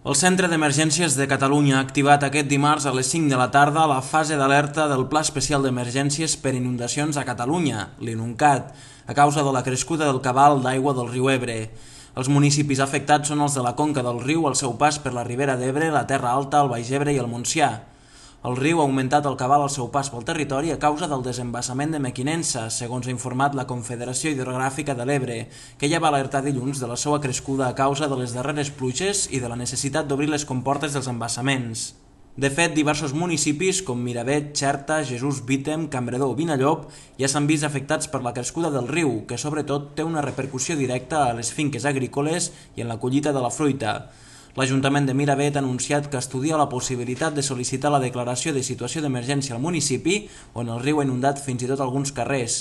El Centre d'Emergències de Catalunya ha activat aquest dimarts a les 5 de la tarda la fase d'alerta del Pla Especial d'Emergències per Inundacions a Catalunya, l'INUNCAT, a causa de la crescuda del cabal d'aigua del riu Ebre. Els municipis afectats són els de la conca del riu al seu pas per la Ribera d'Ebre, la Terra Alta, el Baix Ebre i el Montsià. El riu ha augmentat el cabal al seu pas pel territori a causa del desembassament de Mequinensa, segons ha informat la Confederació Hidrogràfica de l'Ebre, que ja va alertar dilluns de la seva crescuda a causa de les darreres pluges i de la necessitat d'obrir les comportes dels embassaments. De fet, diversos municipis com Miravet, Xerta, Jesús, Vítem, Campredó o Vinallop ja s'han vist afectats per la crescuda del riu, que sobretot té una repercussió directa a les finques agrícoles i en la collita de la fruita. L'Ajuntament de Miravet ha anunciat que estudia la possibilitat de sol·licitar la declaració de situació d'emergència al municipi, on el riu ha inundat fins i tot alguns carrers.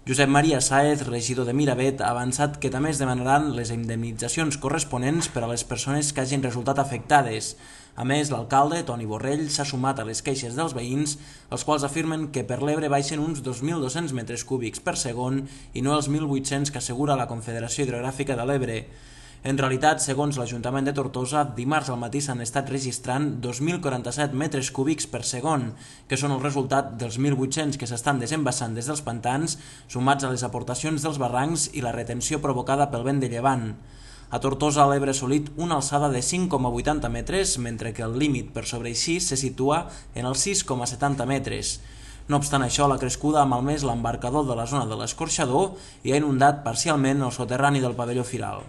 Josep Maria Sáez, regidor de Miravet, ha avançat que també es demanaran les indemnitzacions corresponents per a les persones que hagin resultat afectades. A més, l'alcalde, Toni Borrell, s'ha sumat a les queixes dels veïns, els quals afirmen que per l'Ebre baixen uns 2.200 metres cúbics per segon i no els 1.800 que assegura la Confederació Hidrogràfica de l'Ebre. En realitat, segons l'Ajuntament de Tortosa, dimarts al matí s'han estat registrant 2.047 metres cúbics per segon, que són el resultat dels 1.800 que s'estan desembassant des dels pantans, sumats a les aportacions dels barrancs i la retenció provocada pel vent de llevant. A Tortosa l'Ebre ha assolit una alçada de 5,80 metres, mentre que el límit per sobre així se situa en els 6,70 metres. No obstant això, la crescuda ha malmès l'embarcador de la zona de l'Escorxador i ha inundat parcialment el soterrani del pavelló Firal.